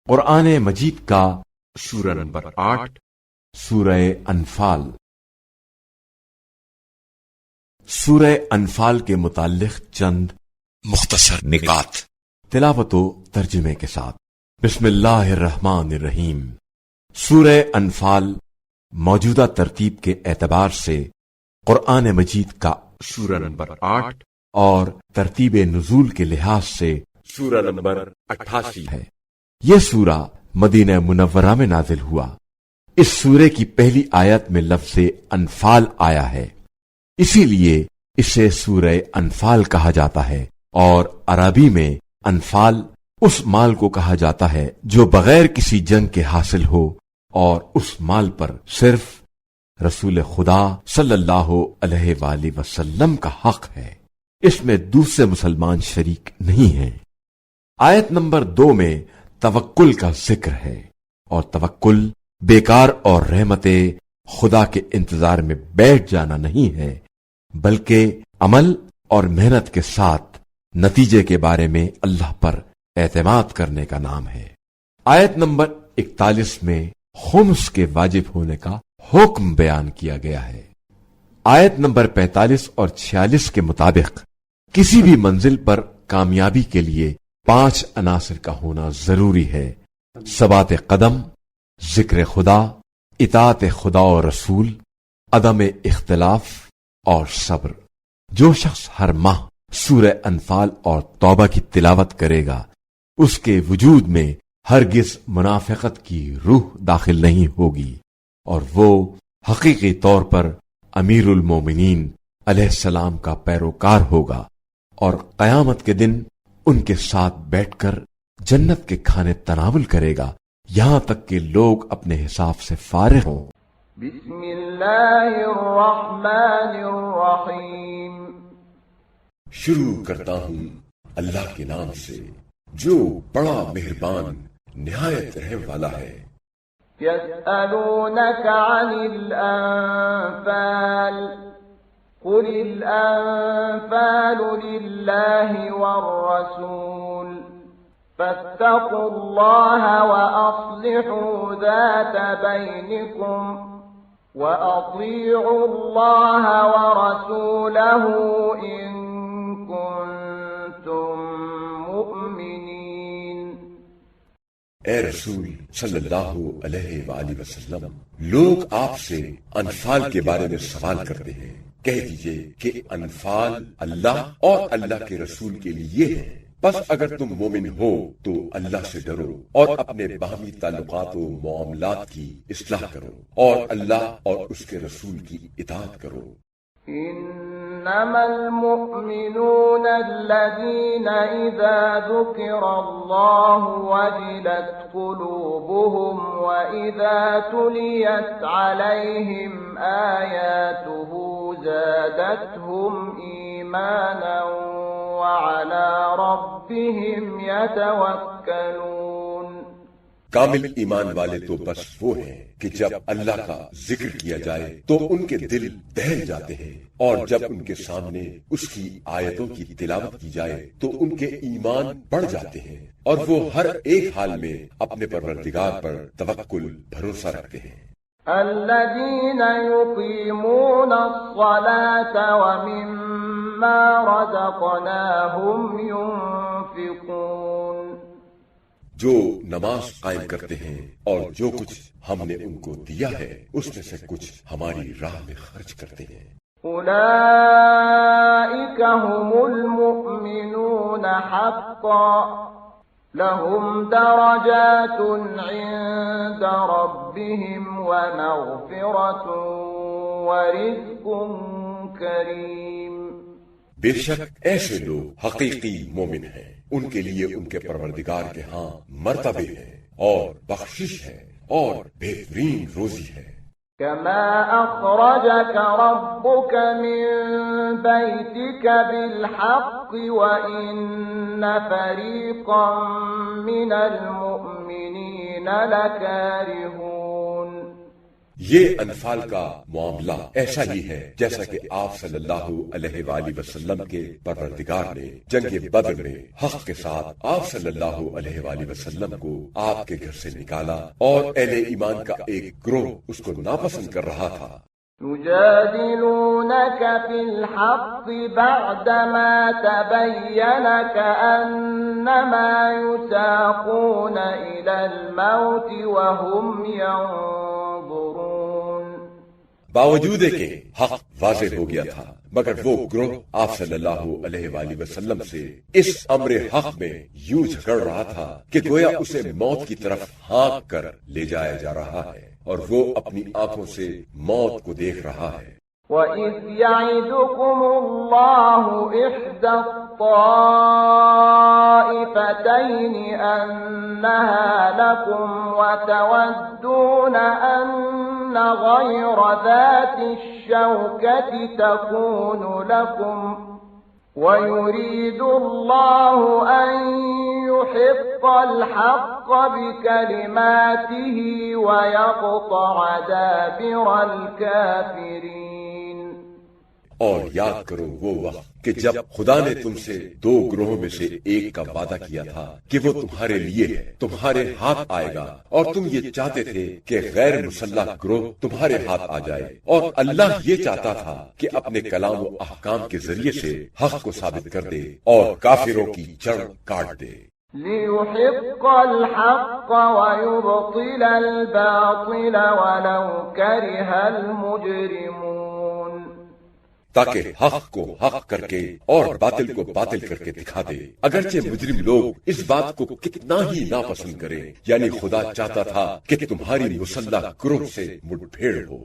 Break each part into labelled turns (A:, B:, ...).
A: قرآن مجید کا سورہ نمبر 8 سورہ انفال۔ سورہ انفال کے متعلق چند مختصر نکات تلاوت و ترجمے کے ساتھ۔ بسم اللہ الرحمن الرحیم۔ سورہ انفال موجودہ ترتیب کے اعتبار سے قرآن مجید کا سورہ نمبر 8 اور ترتیب نزول کے لحاظ سے سورہ نمبر 88 ہے۔ یہ سورہ مدینہ منورہ میں نازل ہوا۔ اس سورے کی پہلی آیت میں لفظ انفال آیا ہے، اسی لیے اسے سورہ انفال کہا جاتا ہے، اور عربی میں انفال اس مال کو کہا جاتا ہے جو بغیر کسی جنگ کے حاصل ہو، اور اس مال پر صرف رسول خدا صلی اللہ علیہ وآلہ وسلم کا حق ہے، اس میں دوسرے مسلمان شریک نہیں ہیں۔ آیت نمبر 2 میں توکل کا ذکر ہے، اور توکل بیکار اور رحمت خدا کے انتظار میں بیٹھ جانا نہیں ہے، بلکہ عمل اور محنت کے ساتھ نتیجے کے بارے میں اللہ پر اعتماد کرنے کا نام ہے۔ آیت نمبر 41 میں خمس کے واجب ہونے کا حکم بیان کیا گیا ہے۔ آیت نمبر 45 اور 46 کے مطابق کسی بھی منزل پر کامیابی کے لیے 5 عناصر کا ہونا ضروری ہے: ثبات قدم، ذکر خدا، اطاعت خدا و رسول، عدم اختلاف اور صبر۔ جو شخص ہر ماہ سورہ انفال اور توبہ کی تلاوت کرے گا، اس کے وجود میں ہرگز منافقت کی روح داخل نہیں ہوگی، اور وہ حقیقی طور پر امیر المومنین علیہ السلام کا پیروکار ہوگا، اور قیامت کے دن ان کے ساتھ بیٹھ کر جنت کے کھانے تناول کرے گا، یہاں تک کہ لوگ اپنے حساب سے فارغ ہوں۔
B: بسم اللہ الرحمن الرحیم۔
C: شروع کرتا ہوں اللہ کے نام سے جو بڑا مہربان نہایت رحم والا ہے۔
B: يسألونك عن الأنفال قل الأنفال لله والرسول فاتقوا الله وأصلحوا ذات بينكم وأطيعوا الله ورسوله إن كنتم مؤمنين۔
C: اے رسول صلی اللہ علیہ وآلہ وسلم، لوگ آپ سے انفال کے بارے میں سوال کرتے ہیں، کہہ دیجئے کہ انفال اللہ اور اللہ کے رسول کے لیے ہے، بس اگر تم مومن ہو تو اللہ سے ڈرو اور اپنے باہمی تعلقات و معاملات کی اصلاح کرو، اور اللہ اور اس کے رسول کی اطاعت کرو۔
B: انما المؤمنون الذين اذا ذكر الله وجلت قلوبهم واذا تليت عليهم آياته زادتهم ايمانا وعلى ربهم يتوكلون۔
C: کامل ایمان والے تو بس وہ ہیں کہ جب اللہ کا ذکر کیا جائے تو ان کے دل دہل جاتے ہیں، اور جب ان کے سامنے اس کی آیتوں کی تلاوت کی جائے تو ان کے ایمان بڑھ جاتے ہیں، اور وہ ہر ایک حال میں اپنے پروردگار پر توکل بھروسہ رکھتے ہیں۔
B: الذين يقيمون الصلاة ومما رزقناهم ينفقون۔
C: جو نماز قائم کرتے ہیں اور جو کچھ ہم نے ان کو دیا ہے اس میں سے کچھ ہماری راہ میں خرچ کرتے ہیں۔
B: اولئک هم المؤمنون حقا لهم درجات عند ربهم ومغفرة ورزق کریم۔
C: بے شک ایسے لوگ حقیقی مومن ہیں، ان کے لیے ان کے پروردگار کے ہاں مرتبے ہے اور بخشش ہے اور بہترین روزی ہے۔
B: كما أخرجك ربك من بيتك بالحق وإن فريقا من المؤمنين لكارهون۔
C: یہ انفال کا معاملہ ایسا ہی ہے جیسا کہ آپ صلی اللہ علیہ وآلہ وسلم کے پروردگار نے جنگ بدر میں حق کے ساتھ آپ صلی اللہ علیہ وآلہ وسلم کو آپ کے گھر سے نکالا اور اہل ایمان کا ایک گروہ اس کو ناپسند کر رہا تھا۔
B: يجادلونك في الحق بعدما تبين كأنما يساقون إلى الموت وهم ينظرون۔
C: باوجود کہ حق واضح ہو گیا تھا مگر وہ گروہ آپ صلی اللہ علیہ وآلہ وسلم سے اس امر حق میں یوں جھگڑ رہا تھا کہ گویا اسے موت کی طرف ہانک کر لے جایا جا رہا ہے اور وہ اپنی آنکھوں سے موت کو دیکھ رہا ہے۔
B: وَإِذْ يَعِدُكُمُ اللَّهُ إِحْدَى الطَّائِفَتَيْنِ أَنَّهَا لَكُمْ وَتَوَدُّونَ أَنَّ غَيْرَ ذَاتِ الشَّوْكَةِ تَكُونُ لَكُمْ وَيُرِيدُ اللَّهُ أَن يُحِقَّ الْحَقَّ بِكَلِمَاتِهِ وَيَقْطَعَ دَابِرَ الْكَافِرِينَ۔
C: اور یاد کرو وہ وقت کہ جب خدا نے تم سے دو گروہوں میں سے ایک کا وعدہ کیا تھا کہ وہ تمہارے لیے ہے، تمہارے ہاتھ آئے گا، اور تم یہ چاہتے تھے کہ غیر مسلح گروہ تمہارے ہاتھ آ جائے، اور اللہ یہ چاہتا تھا کہ اپنے کلام و احکام کے ذریعے سے حق کو ثابت کر دے اور کافروں کی جڑ کاٹ دے۔
B: لِيُحِقَّ الْحَقَّ وَيُبْطِلَ الْبَاطِلَ وَلَوْ كَرِهَ الْمُجْرِمُونَ۔
C: تاکہ حق کو حق کر کے اور باطل کو باطل کر کے دکھا دے، اگرچہ مجرم لوگ اس بات کو کتنا ہی ناپسند کریں۔ یعنی خدا چاہتا تھا کہ تمہاری مسلح گروہ سے مٹ بھیڑ ہو۔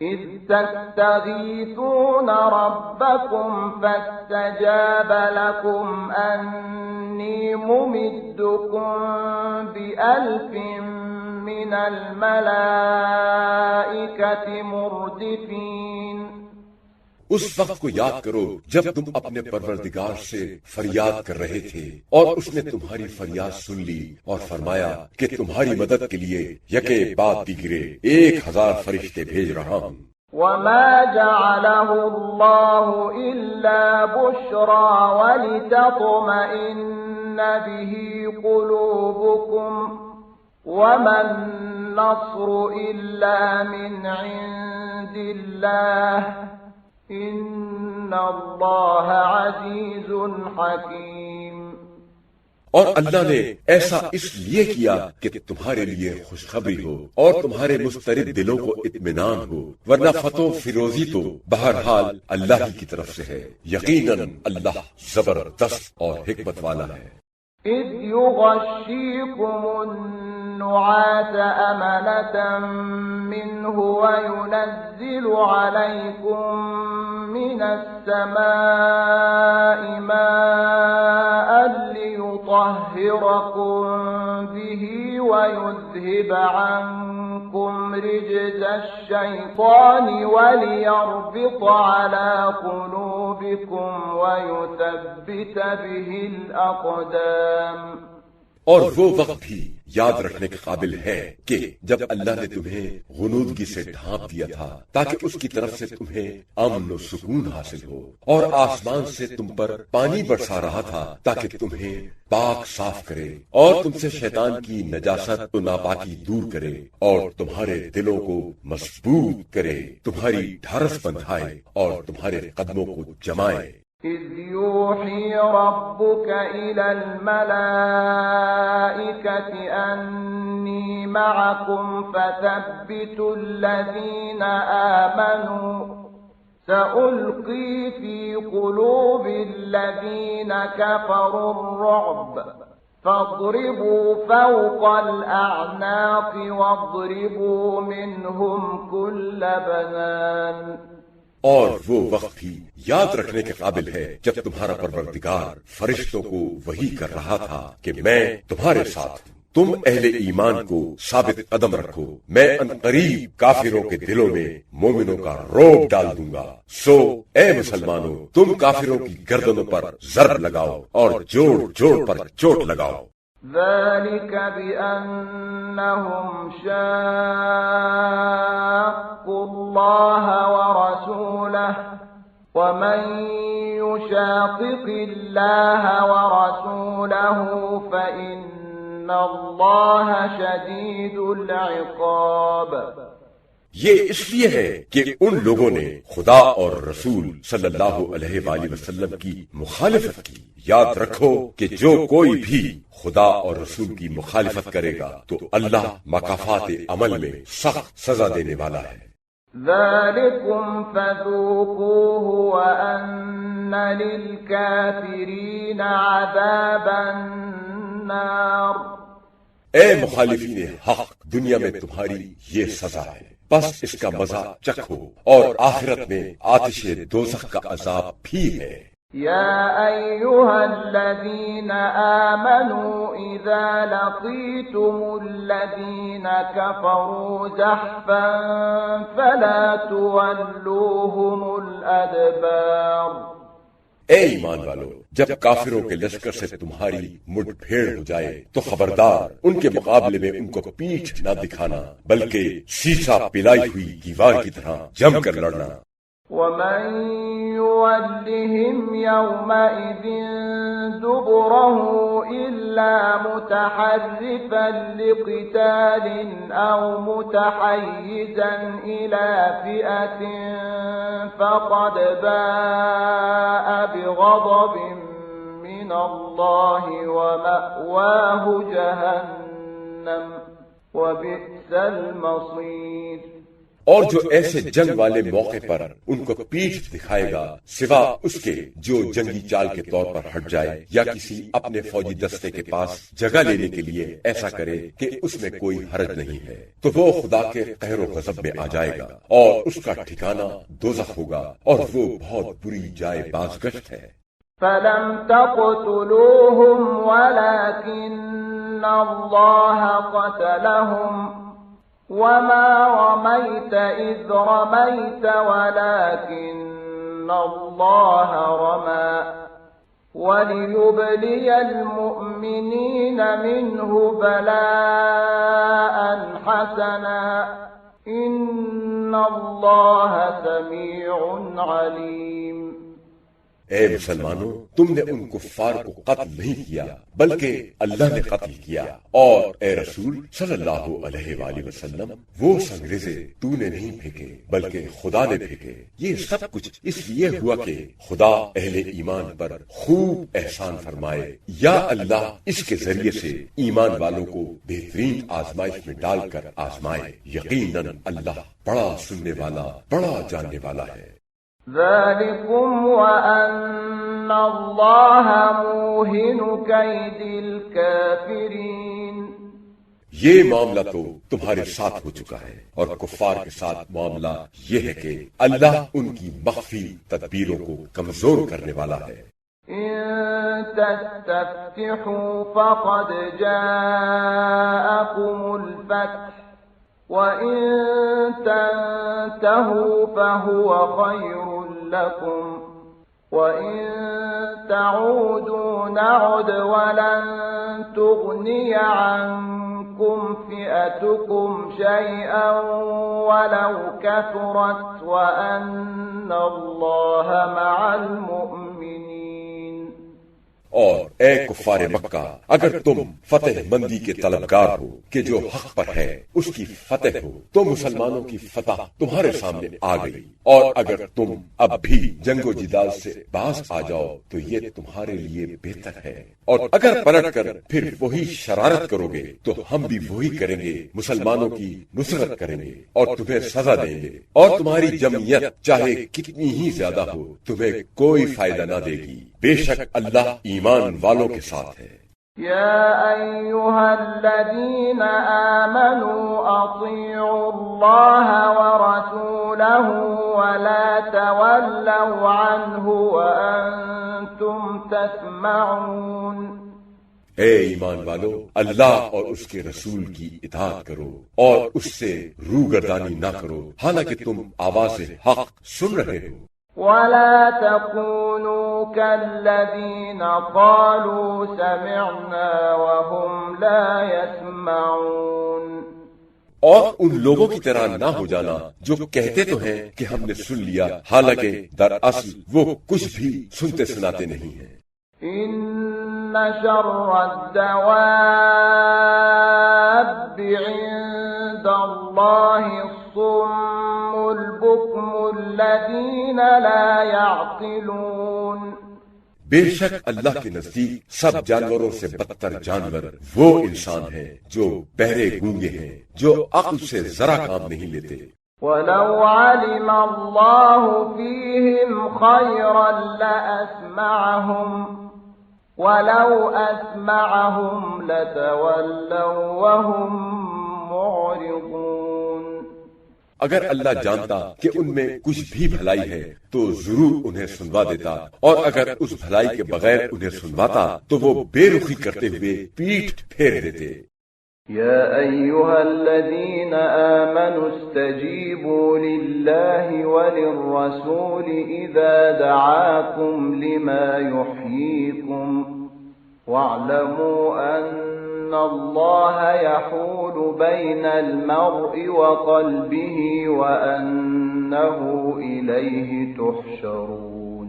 B: إِذْ تَسْتَغِيثُونَ رَبَّكُمْ فَاسْتَجَابَ لَكُمْ أَنِّي مُمِدُّكُمْ بِأَلْفٍ مِّنَ الْمَلَائِكَةِ مُرْدِفِينَ۔
C: اس وقت کو یاد کرو جب تم اپنے پروردگار سے فریاد کر رہے تھے اور اس نے تمہاری فریاد سن لی اور فرمایا کہ تمہاری مدد کے لیے یکے بعد دیگرے 1000 فرشتے بھیج رہا ہوں۔
B: وَمَا جَعَلَهُ اللَّهُ إِلَّا بُشْرَى وَلِتَطْمَئِنَّ بِهِ قُلُوبُكُمْ وَمَا النَّصْرُ إِلَّا مِنْ عِنْدِ اللَّهِ إِنَّ اللَّهَ عَزِيزٌ حَكِيمٌ۔
C: اور اللہ نے ایسا اس لیے کیا کہ تمہارے لیے خوشخبری ہو اور تمہارے مضطرب دلوں کو اطمینان ہو، ورنہ فتح و فیروزی تو بہرحال اللہ ہی کی طرف سے ہے۔ یقیناً اللہ زبردست اور حکمت والا ہے۔
B: إِذْ يُغَشِّيكُمُ النُّعَاسَ أَمَنَةً مِّنْهُ وَيُنَزِّلُ عَلَيْكُم مِّنَ السَّمَاءِ مَاءً لِّيُطَهِّرَكُم بِهِ وَيُذْهِبَ عَنكُمْ رِجْزَ الشَّيْطَانِ وَلِيَرْبِطَ عَلَىٰ قُلُوبِكُمْ وَيُثَبِّتَ بِهِ الْأَقْدَامَ۔
C: اور وہ وقت بھی یاد رکھنے کے قابل ہے کہ جب اللہ نے تمہیں غنودگی سے ڈھانپ دیا تھا تاکہ اس کی طرف سے تمہیں امن و سکون حاصل ہو، اور آسمان سے تم پر پانی برسا رہا تھا تاکہ تمہیں پاک صاف کرے اور تم سے شیطان کی نجاست و ناپاکی دور کرے اور تمہارے دلوں کو مضبوط کرے، تمہاری ڈھارس بندھائے اور تمہارے قدموں کو جمائے۔
B: إِذْ يُوحِي رَبُّكَ إِلَى الْمَلَائِكَةِ أَنِّي مَعَكُمْ فَثَبِّتُوا الَّذِينَ آمَنُوا سَأُلْقِي فِي قُلُوبِ الَّذِينَ كَفَرُوا الرُّعْبَ فَاضْرِبُوا فَوْقَ الْأَعْنَاقِ وَاضْرِبُوا مِنْهُمْ كُلَّ بَنَانٍ۔
C: اور وہ وقت بھی یاد رکھنے کے قابل ہے جب تمہارا پروردگار فرشتوں کو وحی کر رہا تھا کہ میں تمہارے ساتھ ہوں، تم اہل ایمان کو ثابت قدم رکھو، میں عنقریب کافروں کے دلوں میں مومنوں کا رعب ڈال دوں گا۔ سو اے مسلمانوں، تم کافروں کی گردنوں پر ضرب لگاؤ اور جوڑ جوڑ پر چوٹ لگاؤ۔
B: ذلك بأنهم شاقوا الله ورسوله ومن يشاقق الله ورسوله فإن الله شديد العقاب.
C: یہ اس لیے ہے کہ ان لوگوں نے خدا اور رسول صلی اللہ علیہ وآلہ وسلم کی مخالفت کی. یاد رکھو کہ جو کوئی بھی خدا اور رسول کی مخالفت کرے گا تو اللہ مکافات عمل میں سخت سزا دینے والا ہے.
B: ذلكم فذوقوه وأن للكافرين عذاب النار.
C: اے مخالفین حق، دنیا میں تمہاری یہ سزا ہے، بس اس کا مزہ چکھو، اور آخرت میں آتش دوزخ کا عذاب بھی ہے.
B: يا أيها الذين آمنوا إذا لقيتم الذين كفروا زحفا فلا تولوهم الأدبار.
C: اے ایمان والو، جب کافروں کے لشکر سے تمہاری مٹ پھیڑ ہو جائے تو خبردار ان کے مقابلے میں ان کو پیٹھ نہ دکھانا، بلکہ سیسا پلائی ہوئی دیوار کی طرح جم کر لڑنا.
B: ومن يولهم يومئذ دبره إلا متحرفا لقتال أو متحيزا إلى فئة فقد باء بغضب من الله ومأواه جهنم وبئس المصير.
C: اور جو ایسے جنگ والے موقع پر ان کو پیٹھ دکھائے گا سوا اس کے جو جنگی چال کے طور پر ہٹ جائے یا کسی اپنے فوجی دستے کے پاس جگہ لینے کے لیے ایسا کرے کہ اس میں کوئی حرج نہیں ہے، تو وہ خدا کے قہر و غضب میں آ جائے گا اور اس کا ٹھکانہ دوزخ ہوگا، اور وہ بہت بری جائے بازگشت ہے.
B: فلم تقتلوهم ولكن الله قتلهم وما رميت إذ رميت ولكن الله رمى وليبلي المؤمنين منه بلاء حسنا إن الله سميع عليم.
C: اے مسلمانوں، تم نے ان کفار کو قتل نہیں کیا بلکہ اللہ نے قتل کیا، اور اے رسول صلی اللہ علیہ وآلہ وسلم وہ سنگریزے تو نے نہیں پھینکے بلکہ خدا نے پھینکے. یہ سب کچھ اس لیے ہوا کہ خدا اہل ایمان پر خوب احسان فرمائے، یا اللہ اس کے ذریعے سے ایمان والوں کو بہترین آزمائش میں ڈال کر آزمائے. یقیناً اللہ بڑا سننے والا، بڑا جاننے والا ہے.
B: ذلكم وأن الله موهن كيد الكافرين.
C: یہ معاملہ تو تمہارے ساتھ ہو چکا ہے، اور کفار کے ساتھ معاملہ یہ ہے کہ اللہ ان کی مخفی تدبیروں کو کمزور کرنے والا ہے.
B: إن تستفتحوا فقد جاءكم الفتح وإن تنتهوا فهو خير لكم وإن تعودوا نعد ولن تغني عنكم فئتكم شيئا ولو كثرت وأن الله مع المؤمنين.
C: اور اے کفار مکہ، اگر تم فتح مندی کے طلبگار ہو کہ جو حق پر ہے اس کی فتح ہو تو مسلمانوں کی فتح تمہارے سامنے آ گئی، اور اگر تم اب بھی جنگ و جدال سے باز آ جاؤ تو یہ تمہارے لیے بہتر ہے، اور اگر پلٹ کر پھر وہی شرارت کرو گے تو ہم بھی وہی کریں گے، مسلمانوں کی نصرت کریں گے اور تمہیں سزا دیں گے، اور تمہاری جمعیت چاہے کتنی ہی زیادہ ہو تمہیں کوئی فائدہ نہ دے گی، بے شک اللہ ایمان والوں کے ساتھ ہے.
B: يا أيها الذين آمنوا أطيعوا الله ورسوله ولا تولوا عنه وأنتم تسمعون.
C: اے ایمان والو، اللہ اور اس کے رسول کی اطاعت کرو اور اس سے روگردانی نہ کرو حالانکہ تم آواز حق سن رہے ہو.
B: ولا تكونوا كالذين قالوا سمعنا وهم لا يسمعون،
C: اور ان لوگوں کی طرح نہ ہو جانا جو کہتے تو ہیں کہ ہم نے سن لیا، حالانکہ دراصل وہ کچھ بھی سنتے سناتے نہیں ہیں۔
B: ان شر الدواب عند الله الصم البكم الذين لا يعقلون،
C: بے شک اللہ کے نزدیک سب جانوروں سے بدتر جانور وہ انسان ہیں جو بہرے گونگے ہیں، جو عقل سے ذرا کام نہیں لیتے۔
B: وَلَوْ عَلِمَ اللَّهُ فِيهِمْ خَيْرًا لَأَسْمَعَهُمْ وَلَوْ أَسْمَعَهُمْ لَتَوَلَّوْا وَهُمْ مُعْرِضُونَ،
C: اگر اللہ جانتا کہ ان میں کچھ بھی بھلائی ہے تو ضرور انہیں سنوا دیتا، اور اگر اس بھلائی کے بغیر انہیں سنواتا تو وہ بے رخی کرتے ہوئے پیٹھ پھیر دیتے۔
B: يا أيها الذين آمنوا استجيبوا لله وللرسول إذا دعاكم لما يحييكم واعلموا أن الله يحول بين المرء وقلبه وأنه إليه تحشرون۔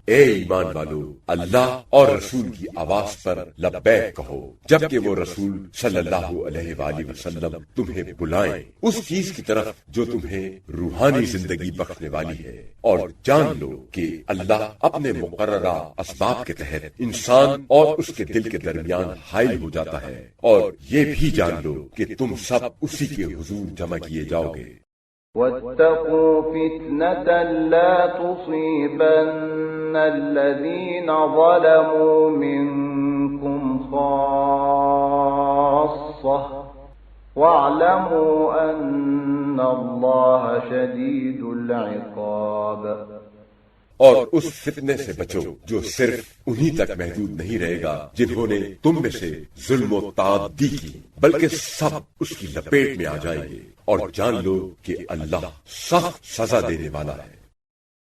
C: اے ایمان والو، اللہ اور رسول کی آواز پر لبیک کہو جبکہ وہ رسول صلی اللہ علیہ وآلہ وسلم تمہیں بلائیں اس چیز کی طرف جو تمہیں روحانی زندگی بخشنے والی ہے، اور جان لو کہ اللہ اپنے مقررہ اسباب کے تحت انسان اور اس کے دل کے درمیان حائل ہو جاتا ہے، اور یہ بھی جان لو کہ تم سب اسی کے حضور جمع کیے جاؤ گے۔
B: واتقوا فتنة لا تصيبن الذين ظلموا منكم خاصة واعلموا أن الله شديد العقاب۔
C: اور اس فتنے سے بچو جو صرف انہی تک محدود نہیں رہے گا جنہوں نے تم میں سے ظلم و تعدی کی، بلکہ سب اس کی لپیٹ میں آ جائیں گے، اور جان لو کہ اللہ سخت سزا دینے والا ہے۔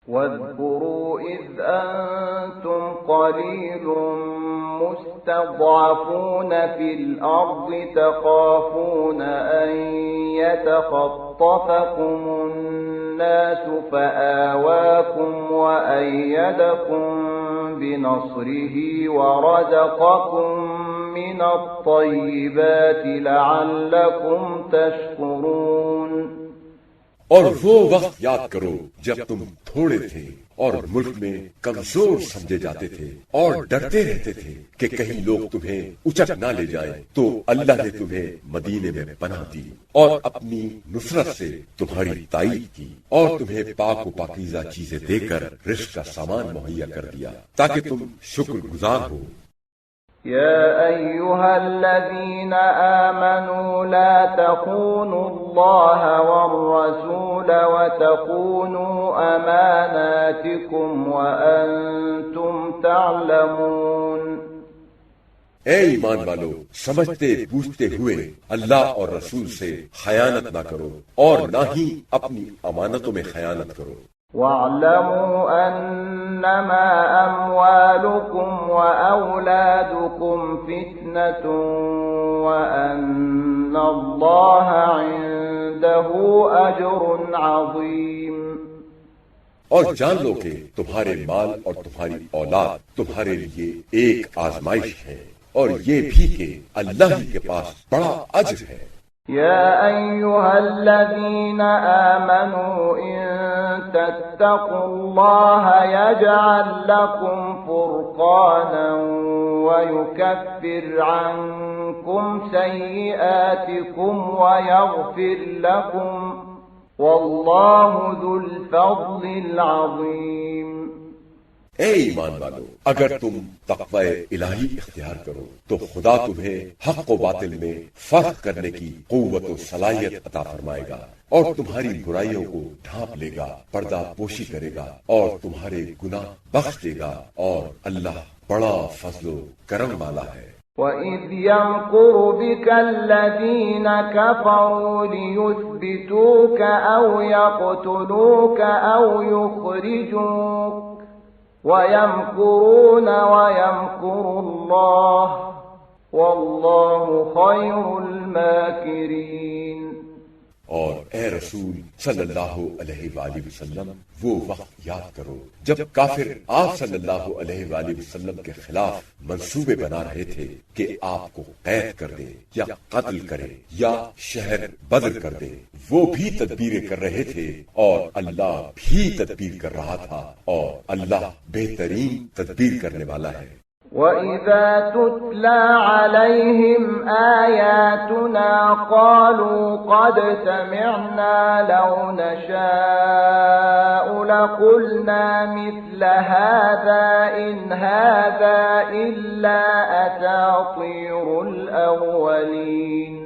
B: واذكروا إذ أنتم قليل مستضعفون في الأرض تخافون أن يتخطفكم الناس فآواكم وأيدكم بنصره ورزقكم من الطيبات لعلكم تشكرون۔
C: اور وہ وقت یاد کرو جب تم تھوڑے تھے اور ملک میں کمزور سمجھے جاتے تھے اور ڈرتے رہتے تھے کہ کہیں لوگ تمہیں اچک نہ لے جائیں، تو اللہ نے تمہیں مدینے میں پناہ دی اور اپنی نصرت سے تمہاری تائید کی، اور تمہیں پاک و پاکیزہ چیزیں دے کر رزق کا سامان مہیا کر دیا تاکہ تم شکر گزار ہو۔
B: يا أيها الذين آمنوا لا تخونوا الله والرسول وتخونوا أماناتكم وأنتم تعلمون۔
C: اے ایمان والو، سمجھتے بوجھتے ہوئے اللہ اور رسول سے خیانت نہ کرو اور نہ ہی اپنی امانتوں میں خیانت کرو۔
B: واعلموا أنما أموالكم وأولادكم فتنة وأن الله عنده أجر عظيم۔
C: اور جان لو کہ تمہارے مال اور تمہاری اولاد تمہارے لیے ایک آزمائش ہے، اور یہ بھی کہ اللہ ہی کے پاس بڑا اجر ہے۔
B: يا أيها الذين آمنوا إن تتقوا الله يجعل لكم فرقانا ويكفر عنكم سيئاتكم ويغفر لكم والله ذو الفضل العظيم۔
C: اے ایمان والو، اگر تم تقوی الہی اختیار کرو تو خدا تمہیں حق و باطل میں فرق کرنے کی قوت و صلاحیت عطا فرمائے گا، اور تمہاری برائیوں کو ڈھانپ لے گا، پردہ پوشی کرے گا، اور تمہارے گناہ بخش دے گا، اور اللہ بڑا فضل و کرم والا ہے۔
B: وَإِذْ يَمْكُرُ بِكَ الَّذِينَ كَفَرُوا لِيُثْبِتُوكَ أَوْ يَقْتُلُوكَ أَوْ يُخْرِجُوكَ وَيَمْكُرُونَ وَيَمْكُرُ اللَّهُ وَاللَّهُ خَيْرُ الْمَاكِرِينَ۔
C: اور اے رسول صلی اللہ علیہ وآلہ وسلم وہ وقت یاد کرو جب کافر آپ صلی اللہ علیہ وآلہ وسلم کے خلاف منصوبے بنا رہے تھے کہ آپ کو قید کر دیں یا قتل کریں یا شہر بدر کر دیں۔ وہ بھی تدبیریں کر رہے تھے اور اللہ بھی تدبیر کر رہا تھا، اور اللہ بہترین تدبیر کرنے والا ہے۔
B: وَإِذَا تُتْلَى عَلَيْهِمْ آيَاتُنَا قَالُوا قَدْ سَمِعْنَا لَوْ نَشَاءُ لَقُلْنَا مِثْلَ هَذَا إِنْ هَذَا إِلَّا أَسَاطِيرُ الْأَوَّلِينَ۔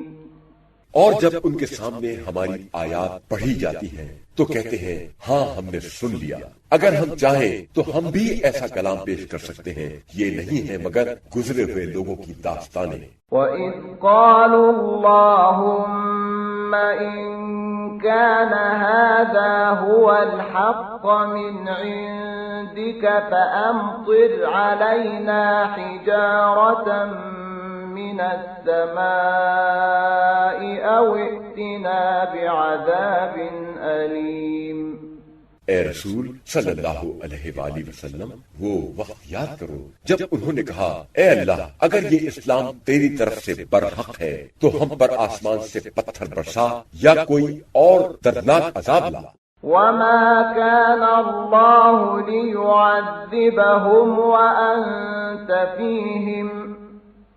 C: اور جب ان کے سامنے ہماری آیات پڑھی جاتی ہیں تو کہتے ہیں ہاں ہم نے سن لیا، اگر ہم چاہیں تو ہم بھی ایسا کلام پیش کر سکتے ہیں، یہ نہیں ہے مگر گزرے ہوئے لوگوں کی داستانیں۔
B: وَإِذْ قَالُوا اللَّهُمَّ إِن كَانَ هَذَا هُوَ الْحَقَّ مِنْ عِندِكَ فَأَمْطِرْ عَلَيْنَا حِجَارَةً من السماء أو ائتنا بعذاب أليم۔
C: اے رسول صلی اللہ علیہ وآلہ وسلم وہ وقت یاد کرو جب انہوں نے کہا اے اللہ اگر یہ اسلام تیری طرف سے برحق ہے تو ہم پر آسمان سے پتھر برسا یا کوئی اور دردناک عذاب لا۔
B: وَمَا كَانَ اللَّهُ لِيُعَذِّبَهُمْ وَأَنْتَ فِيهِمْ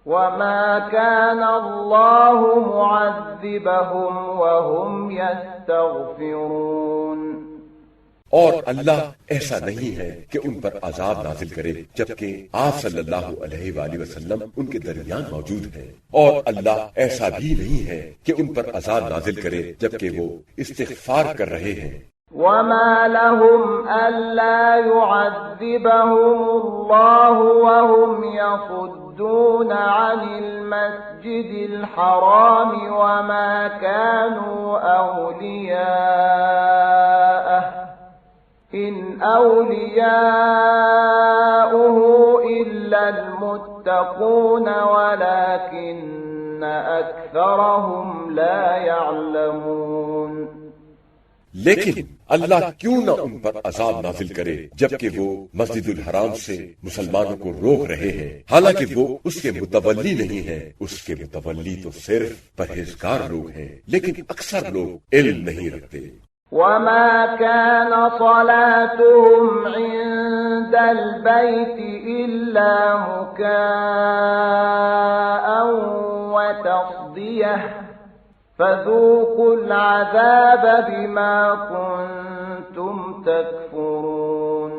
B: وَمَا كَانَ اللَّهُ مُعَذِّبَهُمْ وَهُمْ يَسْتَغْفِرُونَ۔
C: اور اللہ ایسا نہیں ہے کہ ان پر عذاب نازل کرے جبکہ آپ صلی اللہ علیہ وآلہ وسلم ان کے درمیان موجود ہیں، اور اللہ ایسا بھی نہیں ہے کہ ان پر عذاب نازل کرے جبکہ وہ استغفار کر رہے ہیں۔
B: وَمَا لَهُمْ أَلَّا يُعَذِّبَهُمُ اللَّهُ وَهُمْ يَصُدُّونَ عَنِ الْمَسْجِدِ الْحَرَامِ وَمَا كَانُوا أَوْلِيَاءَهُ إِنْ أَوْلِيَاؤُهُ إِلَّا الْمُتَّقُونَ وَلَكِنَّ أَكْثَرَهُمْ لَا يَعْلَمُونَ۔
C: لیکن اللہ کیوں نہ ان پر عذاب نازل کرے جبکہ وہ مسجد الحرام سے مسلمانوں کو روک رہے ہیں، حالانکہ وہ اس کے متولی نہیں ہیں، اس کے متولی تو صرف پرہیزگار لوگ ہیں، لیکن اکثر لوگ علم نہیں رکھتے۔
B: وَمَا كَانَ صَلَاتُهُمْ عِندَ الْبَيْتِ إِلَّا مُكَاءً وَتَصْدِيَةً فَذُوقُوا الْعَذَابَ بِمَا كُنتُمْ تَكْفُرُونَ۔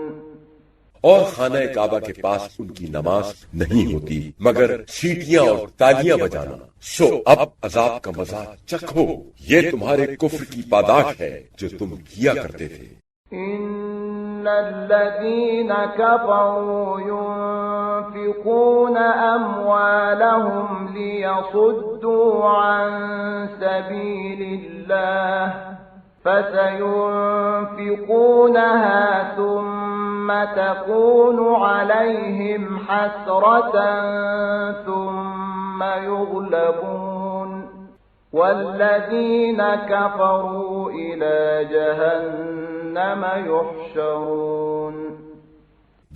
C: اور خانہ کعبہ کے پاس ان کی نماز نہیں ہوتی مگر سیٹیاں اور تالیاں بجانا، سو اب عذاب کا مزہ چکھو، یہ تمہارے کفر کی پاداش ہے جو تم کیا کرتے تھے۔
B: إِنَّ الَّذِينَ كَفَرُوا يُنْفِقُونَ أَمْوَالَهُمْ لِيَصُدُّوا عَنْ سَبِيلِ اللَّهِ فَسَيُنْفِقُونَهَا ثُمَّ تَكُونُ عَلَيْهِمْ حَسْرَةً ثُمَّ يُغْلَبُونَ وَالَّذِينَ كَفَرُوا إِلَى جَهَنَّمَ يُحْشَرُونَ۔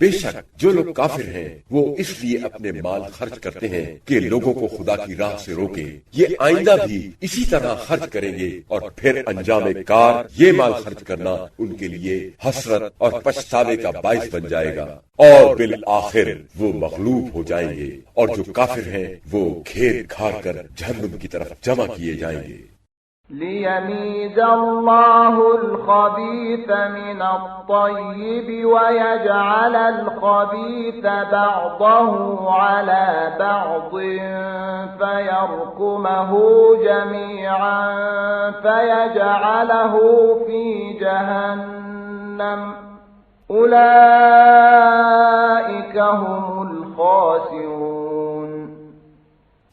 C: بے شک جو لوگ کافر ہیں وہ اس لیے اپنے مال خرچ کرتے ہیں کہ لوگوں کو خدا کی راہ سے روکے، یہ آئندہ بھی اسی طرح خرچ کریں گے، اور پھر انجام کار یہ مال خرچ کرنا ان کے لیے حسرت اور پچھتاوے کا باعث بن جائے گا، اور بالآخر وہ مغلوب ہو جائیں گے، اور جو کافر ہیں وہ گھیر گھاڑ کر جہنم کی طرف جمع کیے جائیں گے۔
B: لِيَمِيزَ اللَّهُ الْخَبِيثَ مِنَ الطَّيِّبِ وَيَجْعَلَ الْخَبِيثَ بَعْضَهُ عَلَى بَعْضٍ فَيَرْكُمَهُ جَمِيعًا فَيَجْعَلَهُ فِي جَهَنَّمَ أُولَئِكَ هُمُ الْخَاسِرُونَ۔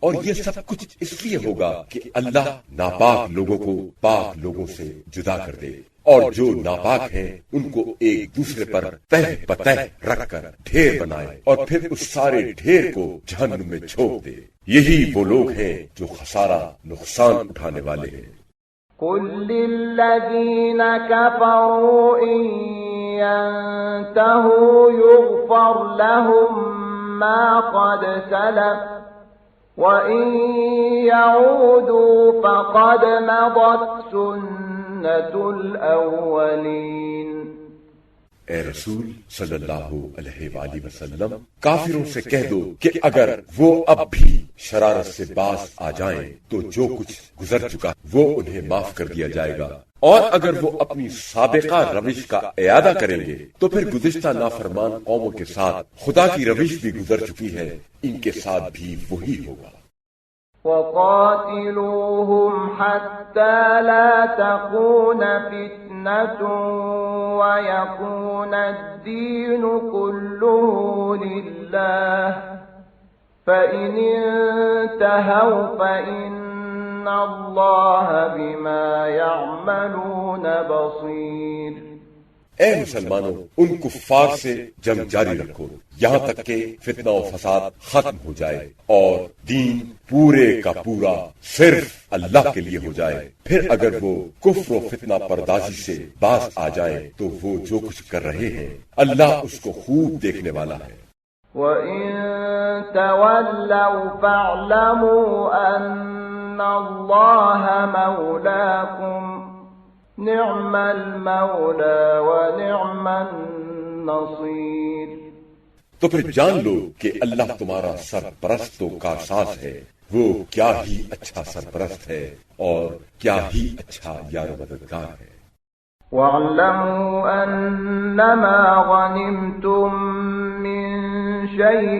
C: اور یہ سب کچھ اس لیے ہوگا کہ اللہ ناپاک لوگوں کو پاک لوگوں سے جدا کر دے، اور جو ناپاک ہیں ان کو ایک دوسرے پر تہ بتہ رکھ کر ڈھیر بنائے، اور پھر اس سارے ڈھیر کو جہنم میں جھونک دے۔ یہی وہ لوگ ہیں جو خسارہ نقصان اٹھانے والے ہیں۔
B: قل للذین کفروا ان ينتهوا يغفر لهم ما قد سلف وَإِن يَعُودُوا فَقَدْ مَضَتْ سُنَّةُ الْأَوَّلِينَ۔
C: اے رسول صلی اللہ علیہ وآلہ وسلم، کافروں سے کہہ دو کہ اگر وہ اب بھی شرارت سے باز آ جائیں تو جو کچھ گزر چکا وہ انہیں معاف کر دیا جائے گا، اور اگر وہ اپنی سابقہ روش کا اعادہ کریں گے تو پھر گزشتہ نافرمان قوموں کے ساتھ خدا کی روش بھی گزر چکی ہے، ان کے ساتھ بھی وہی ہوگا۔
B: وَقَاتِلُوهُمْ حَتَّى لَا تَكُونَ فِتْنَةٌ وَيَكُونَ الدِّينُ كُلُّهُ لِلَّهِ فَإِنِ انتهوا فَإِنَّ اللَّهَ بِمَا يَعْمَلُونَ بَصِيرٌ۔
C: اے مسلمانوں، ان کفار سے جنگ جاری رکھو یہاں تک کہ فتنہ و فساد ختم ہو جائے اور دین پورے کا پورا صرف اللہ کے لیے ہو جائے۔ پھر اگر وہ کفر و فتنہ پردازی سے باز آ جائے تو وہ جو کچھ کر رہے ہیں اللہ اس کو خوب دیکھنے والا ہے۔
B: وَإِن تَوَلَّوْا فَاعْلَمُوا أَنَّ اللَّهَ مَوْلَاكُمْ نِعْمَ الْمَوْلَى وَنِعْمَ النَّصِيرُ۔
C: تو پھر جان لو کہ اللہ تمہارا سرپرست و کارساز ہے، وہ کیا ہی اچھا سرپرست ہے اور کیا ہی اچھا یار مددگار ہے۔
B: وَاعْلَمُوا أَنَّمَا غَنِمْتُم مِّن شَيْءٍ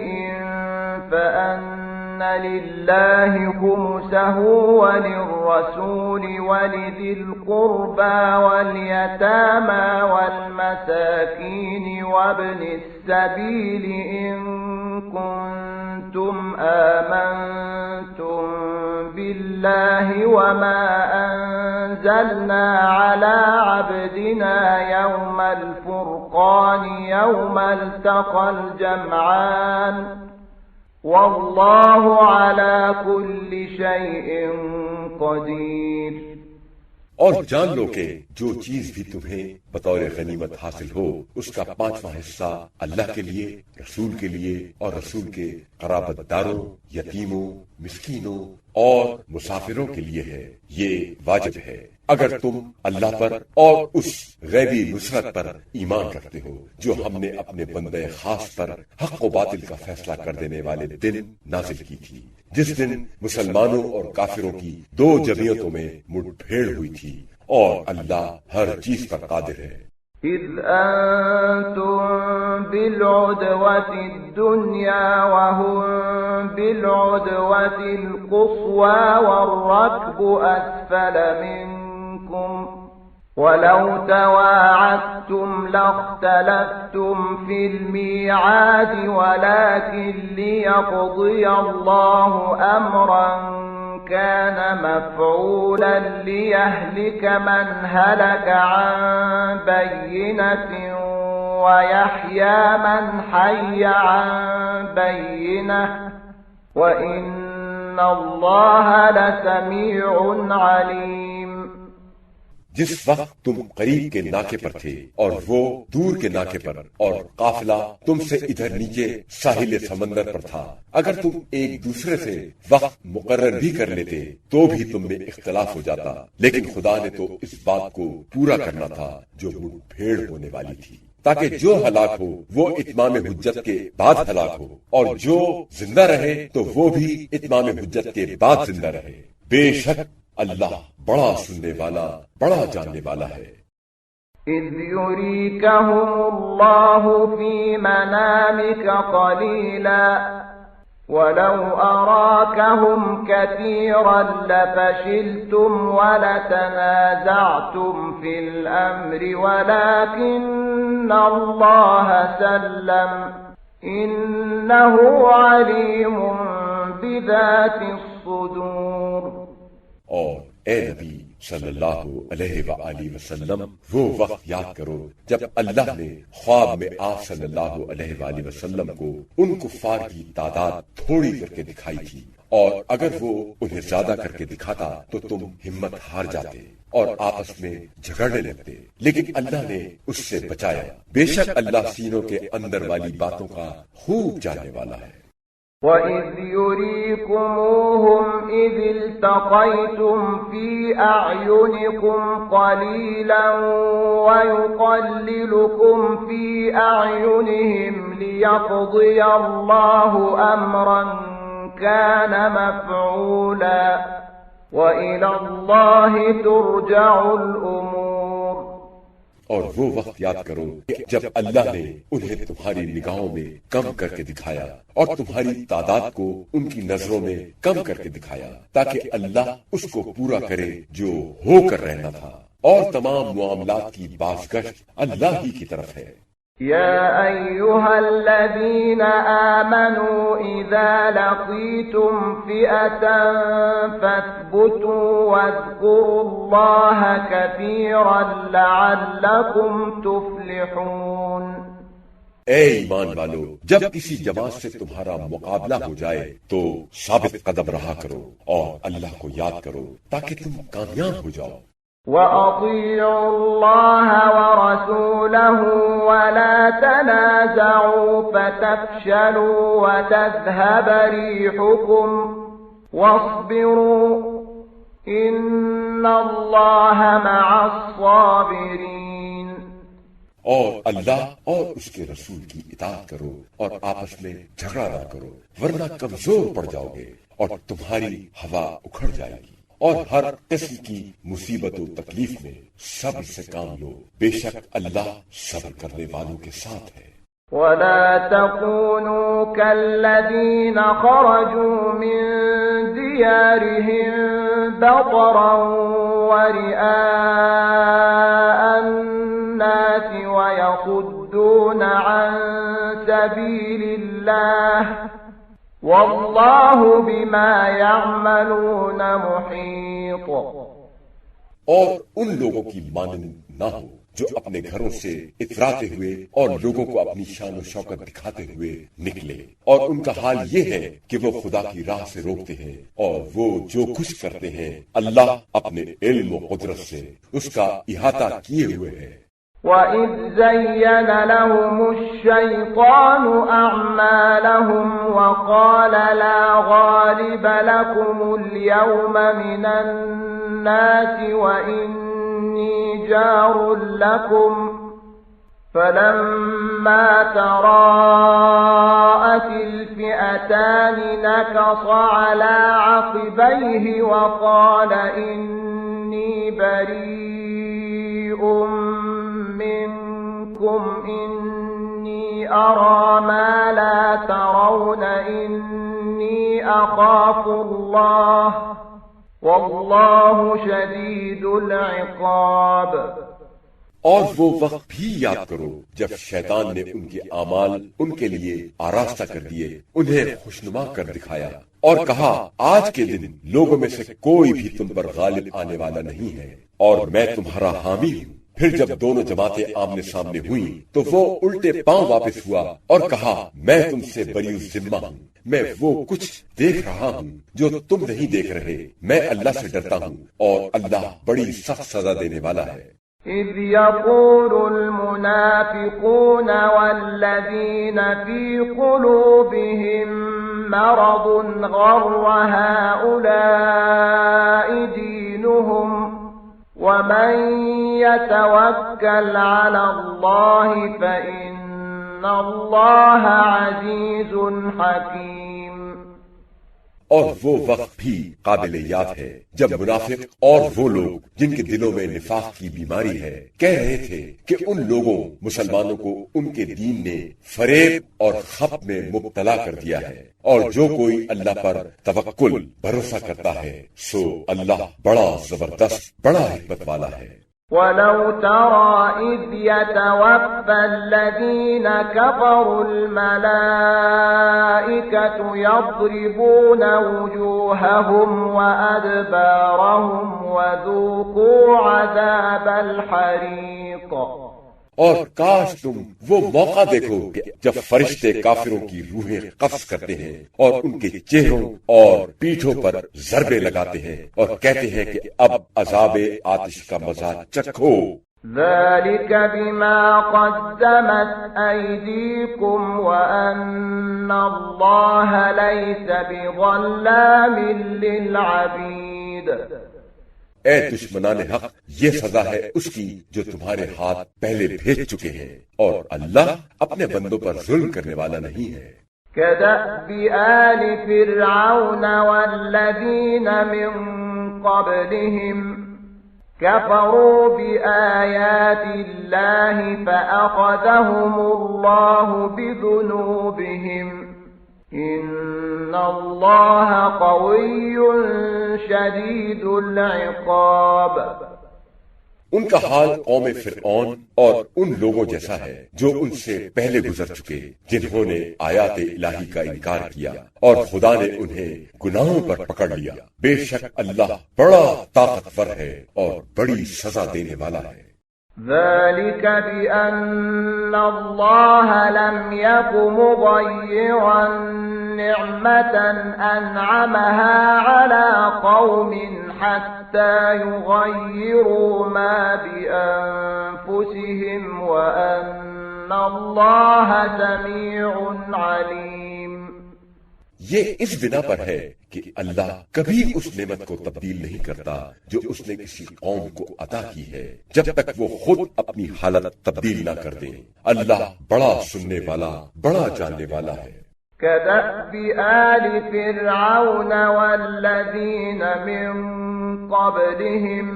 B: فَأَنَّ لِلَّهِ خُمُسَهُ وَلِلرَّسُولِ وَلِذِي الْقُرْبَى وَالْيَتَامَى وَالْمَسَاكِينِ وَابْنِ السَّبِيلِ إِن كُنتُمْ آمَنتُم بِاللَّهِ وَمَا أَنزَلْنَا عَلَى عَبْدِنَا يَوْمَ الْفُرْقَانِ يَوْمَ الْتَقَى الْجَمْعَانِ وَاللَّهُ عَلَى كُلِّ شَيْءٍ قَدِيرٌ۔
C: اور جان لو کہ جو چیز بھی تمہیں بطور غنیمت حاصل ہو اس کا 5واں حصہ اللہ کے لیے، رسول کے لیے اور رسول کے قرابت داروں، یتیموں، مسکینوں اور مسافروں کے لیے ہے۔ یہ واجب ہے اگر تم اللہ پر اور اس غیبی نصرت پر ایمان رکھتے ہو جو ہم نے اپنے بندے خاص پر حق و باطل کا فیصلہ کر دینے والے دن نازل کی تھی، جس دن مسلمانوں اور کافروں کی 2 جمعیتوں میں مٹ پھیڑ ہوئی تھی، اور اللہ ہر چیز پر قادر ہے۔
B: إِذْ أَنْتُمْ بِالْعُدْوَةِ الدُّنْيَا وَهُمْ بِالْعُدْوَةِ الْقُصْوَى وَالرَّكْبُ أَسْفَلَ مِنْكُمْ وَلَوْ تَوَاعَدتُّمْ لَاخْتَلَفْتُمْ فِي الْمِيعَادِ وَلَكِنْ لِيَقْضِيَ اللَّهُ أَمْرًا كَانَ مَفْعُولًا لِيَهْلِكَ مَنْ هَلَكَ عَنْ بَيِّنَةٍ وَيَحْيَى مَنْ حَيَّ عَنْ بَيِّنَةٍ وَإِنَّ اللَّهَ لَسَمِيعٌ عَلِيمٌ۔
C: جس وقت تم قریب کے ناکے پر تھے اور وہ دور کے ناکے پر، اور قافلہ تم سے ادھر نیچے ساحل سمندر پر تھا، اگر تم ایک دوسرے سے وقت مقرر بھی کر لیتے تو بھی تم میں اختلاف ہو جاتا، لیکن خدا نے تو اس بات کو پورا کرنا تھا جو مٹ پھیڑ ہونے والی تھی، تاکہ جو ہلاک ہو وہ اتمام حجت کے بعد ہلاک ہو، اور جو زندہ رہے تو وہ بھی اتمام حجت کے بعد زندہ رہے۔ بے شک اللہ بڑا سننے والا، بڑا جاننے والا ہے۔
B: إِذْ يُرِيكَهُمُ اللَّهُ فِي مَنَامِكَ قَلِيلًا وَلَوْ أَرَاكَهُمْ كَثِيرًا لَفَشِلْتُمْ وَلَتَنَازَعْتُمْ فِي الْأَمْرِ وَلَكِنَّ اللَّهَ سَلَّمَ إِنَّهُ عَلِيمٌ بذات الصدور.
C: اور اے نبی صلی اللہ علیہ وآلہ وسلم، وہ وقت یاد کرو جب اللہ نے خواب میں آپ صلی اللہ علیہ وآلہ وسلم کو ان کفار کی تعداد تھوڑی کر کے دکھائی تھی، اور اگر وہ انہیں زیادہ کر کے دکھاتا تو تم ہمت ہار جاتے اور آپس میں جھگڑنے لگتے، لیکن اللہ نے اس سے بچایا۔ بے شک اللہ سینوں کے اندر والی باتوں کا خوب جاننے والا ہے۔
B: وَإِذْ يُرِيكُمُوهُمْ إِذِ الْتَقَيْتُمْ فِي أَعْيُنِكُمْ قَلِيلًا وَيُقَلِّلُكُمْ فِي أَعْيُنِهِمْ لِيَقْضِيَ اللَّهُ أَمْرًا كَانَ مَفْعُولًا وَإِلَى اللَّهِ تُرْجَعُ الْأُمُورُ۔
C: اور وہ وقت یاد کرو کہ جب اللہ نے انہیں تمہاری نگاہوں میں کم کر کے دکھایا اور تمہاری تعداد کو ان کی نظروں میں کم کر کے دکھایا، تاکہ اللہ اس کو پورا کرے جو ہو کر رہنا تھا، اور تمام معاملات کی بازگشت اللہ ہی کی طرف ہے۔
B: يا أيها الذين آمنوا إذا لقيتم فئة فاثبتوا واذكروا الله كثيرا لعلكم تفلحون۔
C: اے ایمان والو، جب کسی جماعت سے تمہارا مقابلہ ہو جائے تو ثابت قدم رہا کرو اور اللہ کو یاد کرو تاکہ تم کامیاب ہو جاؤ۔
B: وَأَطِيعُوا اللَّهَ وَرَسُولَهُ وَلَا تَنَازَعُوا فَتَفْشَلُوا وَتَذْهَبَ رِيحُكُمْ وَاصْبِرُوا إِنَّ اللَّهَ مَعَ الصَّابِرِينَ۔
C: اور اللہ اور اس کے رسول کی اطاعت کرو اور آپس میں جھگڑا نہ کرو، ورنہ کمزور پڑ جاؤ گے اور تمہاری ہوا اکھڑ جائے گی۔ اور ہر قسم کی مصیبت و تکلیف میں صبر سے کام لو، بے شک اللہ صبر کرنے والوں کے ساتھ ہے۔
B: وَلَا تَكُونُوا كَالَّذِينَ خَرَجُوا مِن دِيَارِهِم بَطَرًا وَرِئَاءَ النَّاسِ وَيَصُدُّونَ عَن سَبِيلِ اللَّهِ واللہ بما یعملون محیط۔
C: اور ان لوگوں کی مانند نہ ہو جو اپنے گھروں سے اتراتے ہوئے اور لوگوں کو اپنی شان و شوکت دکھاتے ہوئے نکلے، اور ان کا حال یہ ہے کہ وہ خدا کی راہ سے روکتے ہیں، اور وہ جو کچھ کرتے ہیں اللہ اپنے علم و قدرت سے اس کا احاطہ کیے ہوئے ہے۔
B: وَإِذْ زَيَّنَ لَهُمُ الشَّيْطَانُ أَعْمَالَهُمْ وَقَالَ لَا غَالِبَ لَكُمُ الْيَوْمَ مِنَ النَّاسِ وَإِنِّي جَارٌ لَكُمْ فَلَمَّا تَرَاءَتِ الْفِئَتَانِ نَكَصَ عَلَى عَقِبَيْهِ وَقَالَ إِنِّي بَرِيءٌ منكم إني أرى ما لا ترون إني أخاف الله والله شديد العقاب۔
C: اور وہ وقت بھی یاد کرو جب شیطان نے ان کے اعمال ان کے لیے آراستہ کر دیے، انہیں خوشنما کر دکھایا اور کہا آج کے دن لوگوں میں سے کوئی بھی تم پر غالب آنے والا نہیں ہے اور میں تمہارا حامی ہوں۔ پھر جب دونوں جماعتیں آمنے سامنے ہوئیں تو وہ الٹے پاؤں واپس ہوا اور کہا میں تم سے بری ذمہ ہوں، میں وہ کچھ دیکھ رہا ہوں جو تم نہیں دیکھ رہے، میں اللہ سے ڈرتا ہوں اور اللہ بڑی سخت سزا دینے والا ہے۔
B: إذ يقول المنافقون والذين في قلوبهم مرض غر هؤلاء دينهم ومن يتوكل على الله فإن الله عزيز حكيم۔
C: اور وہ وقت بھی قابل یاد ہے جب منافق اور وہ لوگ جن کے دلوں میں نفاق کی بیماری ہے کہہ رہے تھے کہ ان لوگوں مسلمانوں کو ان کے دین نے فریب اور خپ میں مبتلا کر دیا ہے، اور جو کوئی اللہ پر توکل بھروسہ کرتا ہے سو اللہ بڑا زبردست بڑا حکمت والا ہے۔
B: وَلَوْ تَرَى إِذْ يَتَوَفَّى الَّذِينَ كَفَرُوا الْمَلَائِكَةُ الْمَلَائِكَةُ يَضْرِبُونَ وُجُوهَهُمْ وَأَدْبَارَهُمْ وَذُوقُوا عَذَابَ الْحَرِيقِ۔
C: اور کاش تم وہ موقع دیکھو کہ جب فرشتے کافروں کی روحیں قبض کرتے ہیں اور ان کے چہروں اور پیٹھوں پر ضربے لگاتے ہیں اور کہتے ہیں کہ اب عذاب آتش کا مزہ چکھو۔
B: ذَلِكَ بِمَا قَدَّمَتْ أَيْدِيكُمْ وَأَنَّ اللَّهَ لَيْسَ بِظَلَّامٍ لِّلْعَبِيدِ۔
C: اے دشمنان حق، یہ سزا ہے اس کی جو تمہارے ہاتھ پہلے بھیج چکے ہیں، اور اللہ اپنے بندوں پر ظلم کرنے والا نہیں ہے۔
B: كَدَأْبِ آلِ فِرْعَوْنَ وَالَّذِينَ مِن قَبْلِهِمْ كَفَرُوا بِآيَاتِ اللَّهِ فَأَخَذَهُمُ اللَّهُ بِذُنُوبِهِمْ إِنَّ اللَّهَ قَوِيٌّ شَدِيدُ الْعِقَابِ۔
C: ان کا حال قوم فرعون اور ان لوگوں جیسا ہے جو ان سے پہلے گزر چکے، جنہوں نے آیات الہی کا انکار کیا اور خدا نے انہیں گناہوں پر پکڑ لیا۔ بے شک اللہ بڑا طاقتور ہے اور بڑی سزا دینے والا ہے۔
B: ذَلِكَ بِأَنَّ اللَّهَ لَمْ يَكُ مُغَيِّرًا نِعْمَةً أَنْعَمَهَا عَلَى قَوْمٍ حَتَّى يُغَيِّرُوا مَا بِأَنفُسِهِمْ وَأَنَّ اللَّهَ سَمِيعٌ عَلِيمٌ۔
C: یہ اس بنا پر ہے کہ اللہ کبھی اس نعمت کو تبدیل نہیں کرتا جو اس نے کسی قوم کو عطا کی ہے جب تک وہ خود اپنی حالت تبدیل نہ کر دیں۔ اللہ بڑا سننے والا، بڑا جاننے والا ہے۔
B: كَدَأْبِ آلِ فِرْعَوْنَ وَالَّذِينَ مِن قَبْلِهِمْ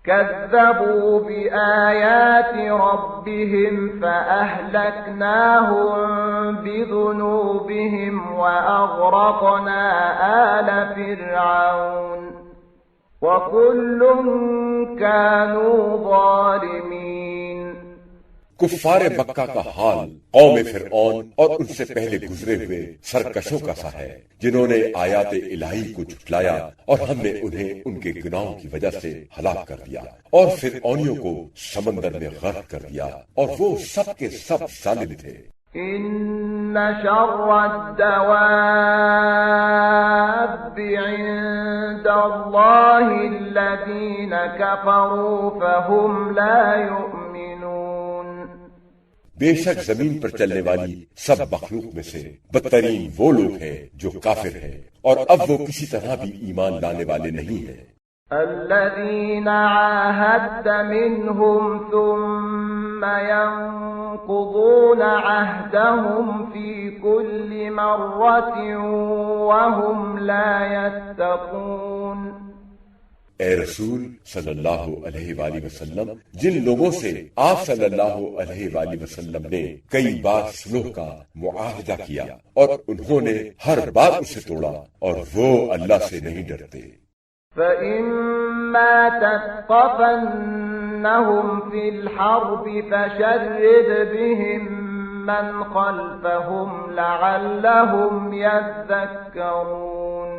B: كَذَّبُوا بِآيَاتِ رَبِّهِمْ فَأَهْلَكْنَاهُمْ بِذُنُوبِهِمْ وَأَغْرَقْنَا آلَ فِرْعَوْنَ وَكُلٌّ كَانُوا ظَالِمِينَ۔
C: کفار مکہ کا حال قوم فرعون اور ان سے پہلے گزرے ہوئے سرکشوں کا سا ہے، جنہوں نے آیات الہی کو جھٹلایا اور ہم نے انہیں ان کے گناہوں کی وجہ سے ہلاک کر دیا اور فرعونیوں کو سمندر میں غرق کر دیا، اور وہ سب کے سب ظالم تھے۔
B: إِنَّ شَرَّ الدَّوَابِّ عِندَ اللَّهِ الَّذِينَ كَفَرُوا فَهُمْ لَا يُؤْمِنُونَ۔
C: بے شک زمین پر چلنے والی سب مخلوق میں سے بدترین وہ لوگ ہیں جو کافر ہیں، اور اب وہ کسی طرح بھی ایمان لانے والے نہیں ہیں۔
B: الذين عاهدت منهم ثم ينقضون عهدهم في كل مرة وهم لا يتقون۔
C: اے رسول صلی اللہ علیہ وآلہ وسلم، جن لوگوں سے آپ صلی اللہ علیہ وآلہ وسلم نے کئی بار صلح کا معاہدہ کیا اور انہوں نے ہر بار اسے توڑا، اور وہ اللہ سے نہیں ڈرتے۔
B: فَإِمَّا تَثْقَفَنَّهُمْ فِي الْحَرْبِ فَشَرِّدْ بِهِمْ مَنْ خَلْفَهُمْ لَعَلَّهُمْ يَذَّكَّرُونَ۔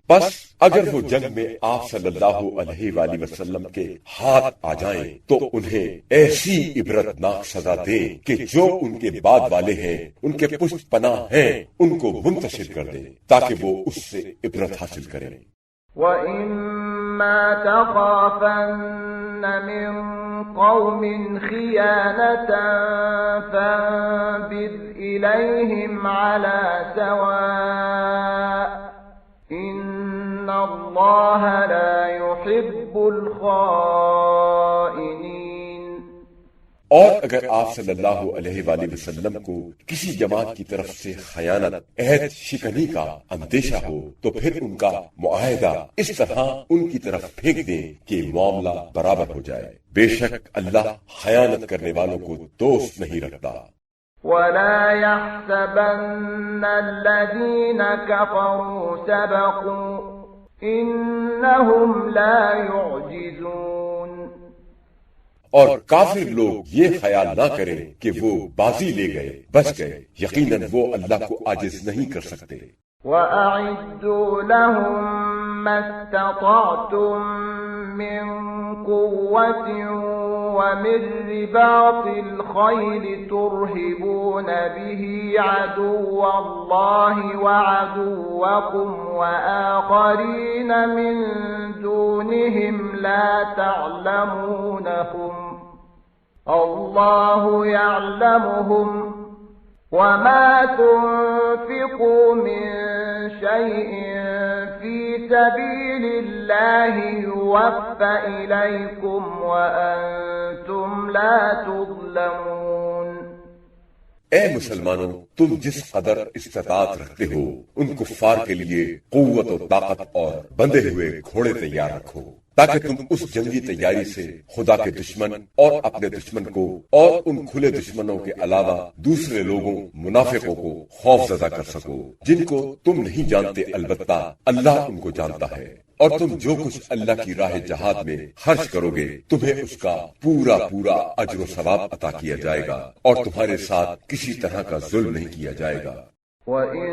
C: بس اگر وہ جنگ میں آپ صلی اللہ علیہ وآلہ وسلم کے ہاتھ آ جائیں تو انہیں ایسی عبرتناک سزا دیں کہ جو ان کے بعد والے ہیں، ان کے پشت پناہ ہیں، ان کو منتشر کر دیں تاکہ وہ اس سے عبرت حاصل کریں۔
B: وَإِمَّا تَخَافَنَّ مِن قَوْمٍ خِيَانَةً فَانبِذْ إِلَيْهِمْ عَلَى سَوَاءٍ إِنَّ اللَّهَ لَا يُحِبُّ الْخَائِنِينَ۔
C: اور اگر آپ صلی اللہ علیہ وآلہ وسلم کو کسی جماعت کی طرف سے خیانت، عہد شکنی کا اندیشہ ہو تو پھر ان کا معاہدہ اس طرح ان کی طرف پھینک دیں کہ معاملہ برابر ہو جائے۔ بے شک اللہ خیانت کرنے والوں کو دوست نہیں رکھتا۔
B: وَلَا يَحْسَبَنَّ الَّذِينَ كَفَرُوا سَبَقُوا إِنَّهُمْ لَا يُعْجِزُونَ۔
C: اور کافر لوگ یہ خیال نہ کریں کہ وہ بازی لے گئے، بچ گئے، یقیناً وہ اللہ کو عاجز نہیں کر سکتے۔
B: وَأَعِدُّوا لَهُم مَّا اسْتَطَعْتُم مِّن قُوَّةٍ وَمِن رِّبَاطِ الْخَيْلِ تُرْهِبُونَ بِهِ عَدُوَّ اللَّهِ وَعَدُوَّكُمْ وَآخَرِينَ مِن دُونِهِمْ لَا تَعْلَمُونَهُمْ اللَّهُ يَعْلَمُهُمْ وَمَا تُنفِقُوا مِن شَيْءٍ فِي سَبِيلِ اللَّهِ يُوَفَّ إِلَيْكُمْ وَأَنتُمْ لَا تُظْلَمُونَ۔
C: اے مسلمانوں، تم جس قدر استطاعت رکھتے ہو ان کفار کے لیے قوت و طاقت اور بندھے ہوئے گھوڑے تیار رکھو، تاکہ تم اس جنگی تیاری سے خدا کے دشمن اور اپنے دشمن کو اور ان کھلے دشمنوں کے علاوہ دوسرے لوگوں منافقوں کو خوف زدہ کر سکو جن کو تم نہیں جانتے، البتہ اللہ ان کو جانتا ہے۔ اور تم جو کچھ اللہ کی راہ جہاد میں خرچ کرو گے تمہیں اس کا پورا پورا اجر و ثواب عطا کیا جائے گا، اور تمہارے ساتھ کسی طرح کا ظلم نہیں کیا جائے گا۔
B: وَإِن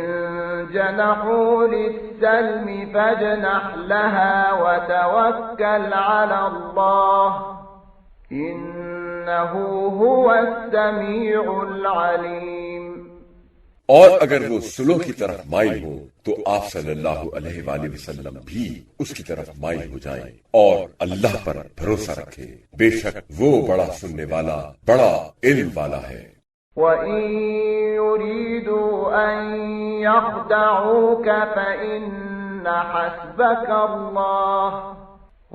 B: جَنَحُوا لِلسَّلْمِ فَاجْنَحْ لَهَا وَتَوَكَّلْ عَلَى اللَّهِ إِنَّهُ هُوَ السَّمِيعُ الْعَلِيمُ۔
C: اور اگر وہ صلح کی طرف مائل ہوں تو آپ صلی اللہ علیہ وآلہ وسلم بھی اس کی طرف مائل ہو جائیں اور اللہ پر بھروسہ رکھیں، بے شک وہ بڑا سننے والا، بڑا علم والا ہے۔
B: وَإِن يُرِيدُوا أَن يَخْدَعُوكَ فَإِنَّ حَسْبَكَ اللَّهُ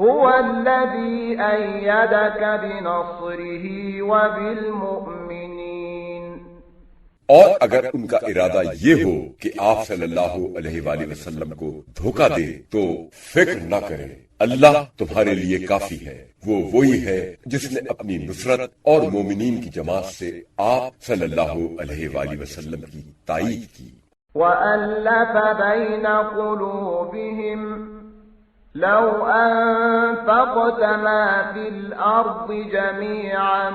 B: هُوَ الَّذِي أَيَّدَكَ بِنَصْرِهِ وَبِالْمُؤْمِنِينَ۔
C: اور اگر ان کا ارادہ یہ ہو کہ آپ صلی اللہ علیہ وآلہ وسلم کو دھوکہ دے تو فکر نہ کریں، اللہ تمہارے لیے کافی ہے، وہ وہی ہے جس نے اپنی نصرت اور مومنین کی جماعت سے آپ صلی اللہ علیہ وآلہ وسلم کی تائید کی۔
B: وَأَلَّفَ بَيْنَ قُلُوبِهِمْ لَوْ أَنفَقْتَ مَا فِي الْأَرْضِ جَمِيعًا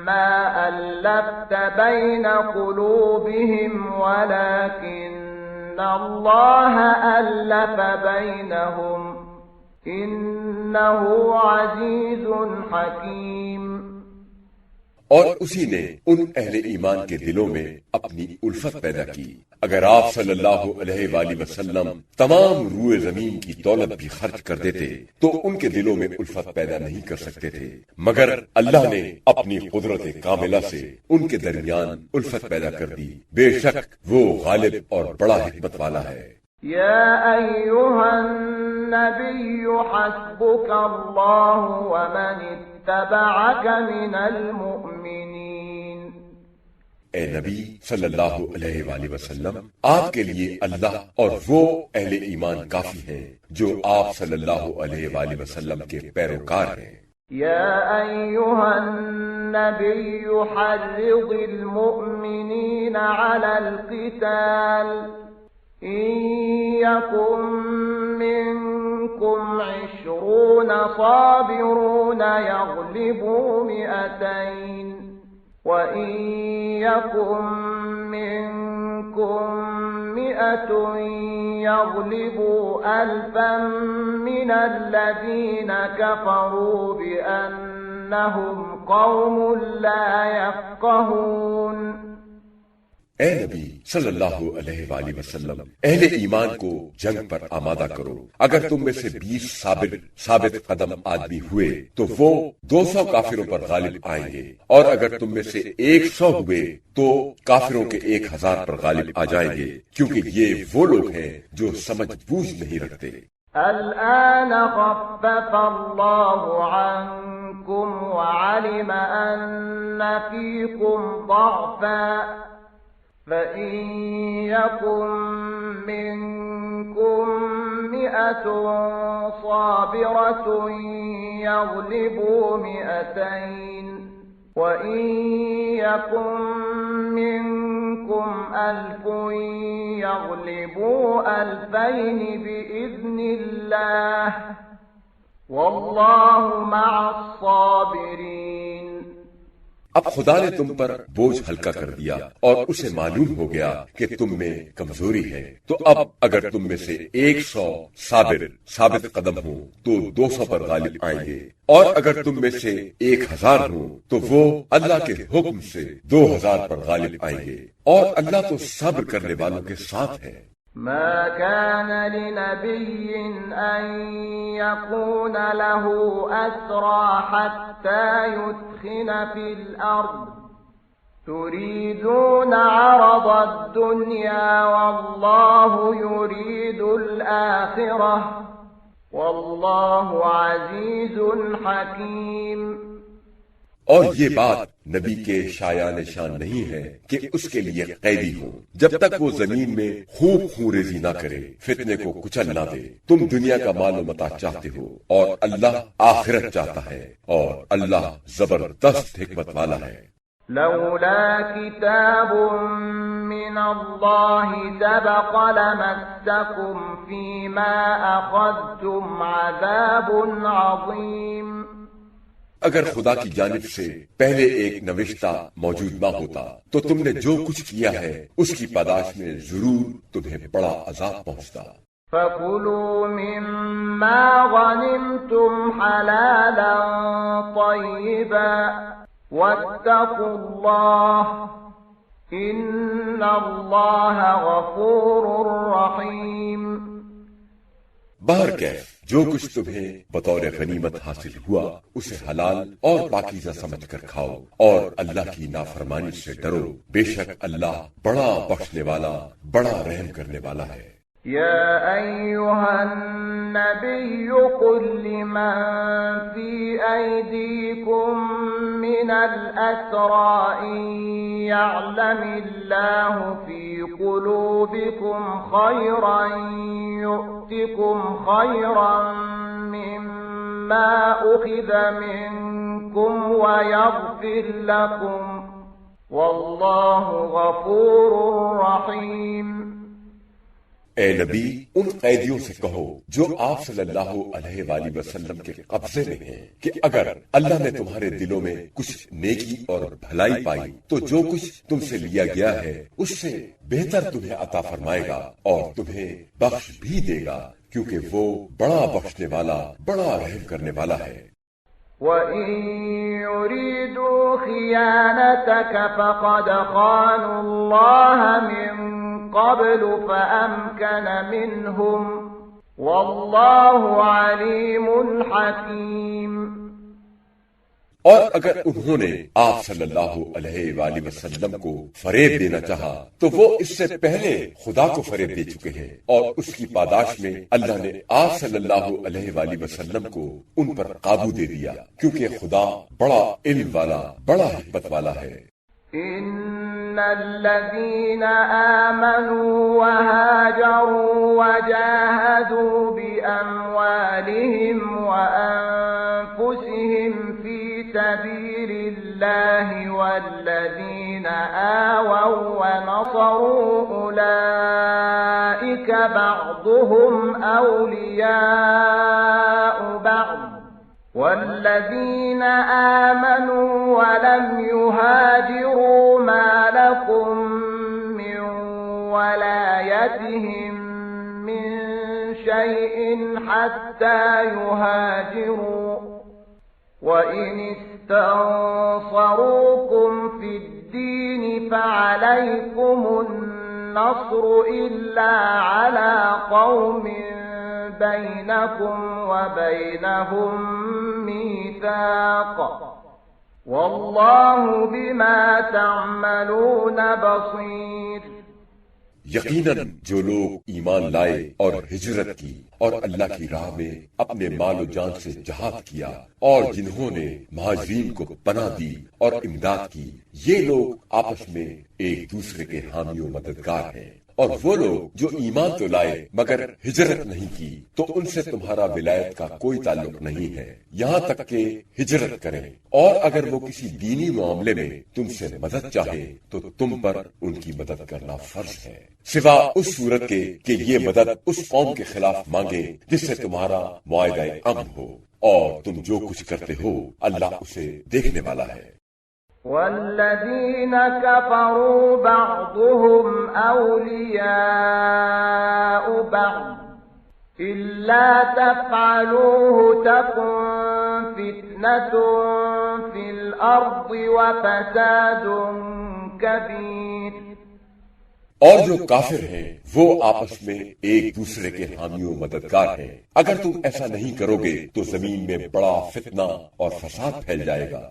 B: مَا أَلَّفْتَ بَيْنَ قُلُوبِهِمْ وَلَكِنَّ اللَّهَ أَلَّفَ بَيْنَهُمْ إِنَّهُ عَزِيزٌ حَكِيمٌ۔
C: اور اسی نے ان اہل ایمان کے دلوں میں اپنی الفت پیدا کی۔ اگر آپ صلی اللہ علیہ وآلہ وسلم تمام روئے زمین کی دولت بھی خرچ کر دیتے تو ان کے دلوں میں الفت پیدا نہیں کر سکتے تھے، مگر اللہ نے اپنی قدرت کاملہ سے ان کے درمیان الفت پیدا کر دی، بے شک وہ غالب اور بڑا حکمت والا ہے۔
B: يا أيها النبي حسبك الله ومن اتبعك من المؤمنين۔
C: اے نبی صلی اللہ علیہ وآلہ وسلم، آپ کے لیے اللہ اور وہ اہل ایمان کافی ہیں جو آپ صلی اللہ علیہ وآلہ وسلم کے پیروکار ہیں۔
B: يا أيها النبي حرض المؤمنين على القتال إن يكن منكم 20 صابرون يغلبوا 200 وإن يكن منكم 100 يغلبوا 1000 من الذين كفروا بأنهم قوم لا يفقهون۔
C: اے نبی صلی اللہ علیہ وآلہ وسلم، اہل ایمان کو جنگ پر آمادہ کرو۔ اگر تم میں سے 20 ثابت قدم آدمی ہوئے تو وہ 200 کافروں پر غالب آئیں گے، اور اگر تم میں سے 100 ہوئے تو کافروں کے 1000 پر غالب آ جائیں گے، کیونکہ یہ وہ لوگ ہیں جو سمجھ بوجھ نہیں رکھتے۔
B: الآن خفف الله عنكم وعلم أن فيكم ضعفا فإن يكن منكم 100 صابرة يغلبوا 200 وإن يكن منكم 1000 يغلبوا 2000 بإذن الله والله مع الصابرين۔
C: اب خدا نے تم پر بوجھ ہلکا کر دیا اور اسے معلوم ہو گیا کہ تم میں کمزوری ہے، تو اب اگر تم میں سے 100 ثابت قدم ہوں تو 200 پر غالب آئیں گے، اور اگر تم میں سے 1000 ہوں تو وہ اللہ کے حکم سے 2000 پر غالب آئیں گے، اور اللہ تو صبر کرنے والوں کے ساتھ ہے۔
B: ما كان لنبي أن يكون له أسرى حتى يثخن في الأرض تريدون عرض الدنيا والله يريد الآخرة والله عزيز حكيم۔
C: اور یہ بات نبی کے شایان شان نہیں ہے کہ اس کے لیے قیدی ہوں جب تک وہ زمین میں خوب خونریزی نہ کرے، فتنے کو کچل نہ دے۔ تم دنیا کا مال و متاع چاہتے ہو اور اللہ آخرت چاہتا ہے، اور اللہ زبردست حکمت والا ہے۔
B: لولا كتاب من الله سبق لمسكم فيما أخذتم عذاب عظيم۔
C: اگر خدا کی جانب سے پہلے ایک نوشتہ موجود نہ ہوتا تو تم نے جو کچھ کیا ہے اس کی پاداش میں ضرور تمہیں بڑا عذاب پہنچتا۔
B: فَكُلُوا مِمَّا غَنِمْتُمْ حَلَالًا طَيِّبًا وَاتَّقُوا اللَّهَ إِنَّ اللَّهَ غَفُورٌ رَّحِيمٌ۔
C: بہرکیف جو کچھ تمہیں بطور غنیمت حاصل ہوا اسے حلال اور پاکیزہ سمجھ کر کھاؤ، اور اللہ کی نافرمانی سے ڈرو، بے شک اللہ بڑا بخشنے والا، بڑا رحم کرنے والا ہے۔
B: يا أيها النبي قل لمن في أيديكم من الأسرى إن يعلم الله في قلوبكم خيرا يؤتكم خيرا مما أخذ منكم ويغفر لكم والله غفور رحيم۔
C: اے نبی ان قیدیوں سے کہو جو آپ صلی اللہ علیہ وآلہ وسلم کے قبضے میں ہیں کہ اگر اللہ نے تمہارے دلوں میں کچھ نیکی اور بھلائی پائی تو جو کچھ تم سے لیا گیا ہے اس سے بہتر تمہیں عطا فرمائے گا اور تمہیں بخش بھی دے گا، کیونکہ وہ بڑا بخشنے والا، بڑا رحم کرنے والا ہے۔
B: وَإِن يُرِيدُوا خِيَانَتَكَ فَقَدْ خَانُوا اللَّهَ مِن قبل فأمكن منهم والله عليم حكيم۔
C: اور اگر انہوں نے آپ صلی اللہ علیہ وآلہ وسلم کو فریب دینا چاہا تو وہ اس سے پہلے خدا کو فریب دے چکے ہیں، اور اس کی پاداش میں اللہ نے آپ صلی اللہ علیہ وآلہ وسلم کو ان پر قابو دے دیا، کیونکہ خدا بڑا علم والا، بڑا حکمت والا ہے۔
B: إن الذين آمنوا وهاجروا وجاهدوا بأموالهم وأنفسهم في سبيل الله والذين آووا ونصروا أولئك بعضهم أولياء بعض والذين آمنوا ولم يهاجروا ما لكم من ولايتهم من شيء حتى يهاجروا وإن استنصروكم في الدين فعليكم النصر إلا على قوم بينكم وبينهم ميثاق والله بما تعملون بصير۔
C: یقیناً جو لوگ ایمان لائے اور ہجرت کی اور اللہ کی راہ میں اپنے مال و جان سے جہاد کیا، اور جنہوں نے مہاجرین کو پناہ دی اور امداد کی، یہ لوگ آپس میں ایک دوسرے کے حامی و مددگار ہیں۔ اور وہ لوگ جو ایمان تو لائے مگر ہجرت نہیں کی تو ان سے تمہارا ولایت کا کوئی تعلق نہیں ہے یہاں تک کہ ہجرت کریں، اور اگر وہ کسی دینی معاملے میں تم سے مدد چاہے تو تم پر ان کی مدد کرنا فرض ہے، سوا اس صورت کے کہ یہ مدد اس قوم کے خلاف مانگے جس سے تمہارا معاہدہ امن ہو، اور تم جو کچھ کرتے ہو اللہ اسے دیکھنے والا ہے۔
B: والذين كفروا بعضهم أولياء بعض إلا تفعلوه تكن فتنة في الأرض وفساد كبير.
C: اور جو کافر ہیں وہ آپس میں ایک دوسرے کے حامی و مددگار ہیں. اگر تم ایسا نہیں کرو گے تو زمین میں بڑا فتنہ اور فساد پھیل جائے گا.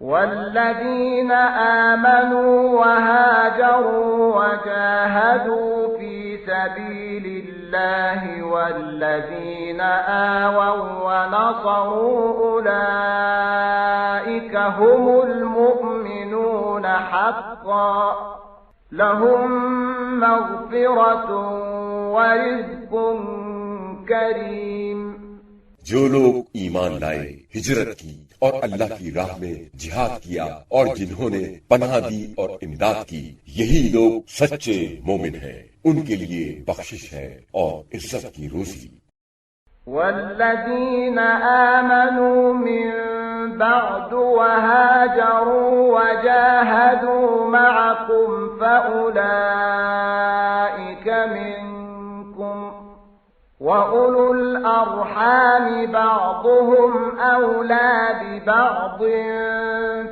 B: والذين آمنوا وهاجروا وجاهدوا في سبيل الله والذين آووا ونصروا أولئك هم المؤمنون حقا لهم مغفرة ورزق کریم.
C: جو لوگ ایمان لائے، ہجرت کی اور اللہ کی راہ میں جہاد کیا اور جنہوں نے پناہ دی اور امداد کی، یہی لوگ سچے مومن ہیں. ان کے لیے بخشش ہے اور عزت کی روزی.
B: والذین آمنوا من بعد وهاجروا وجاهدوا معكم فأولئك منكم وَأُولُو الْأَرْحَامِ بَعْضُهُمْ أَوْلَى بِبَعْضٍ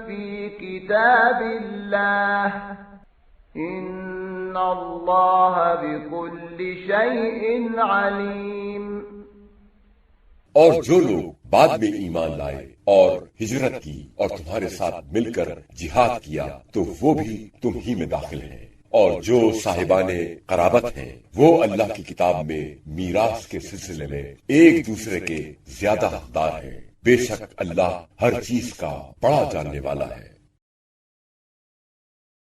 B: فِي كِتَابِ اللَّهِ إِنَّ اللَّهَ بِكُلِّ شَيْءٍ عَلِيمٌ.
C: اور جو لوگ بعد میں ایمان لائے اور ہجرت کی اور تمہارے ساتھ مل کر جہاد کیا تو وہ بھی تم ہی میں داخل ہیں. اور جو صاحبان قرابت ہیں وہ اللہ کی کتاب میں میراث کے سلسلے میں ایک دوسرے کے زیادہ حقدار ہیں. بے شک اللہ ہر چیز کا بڑا جاننے والا ہے.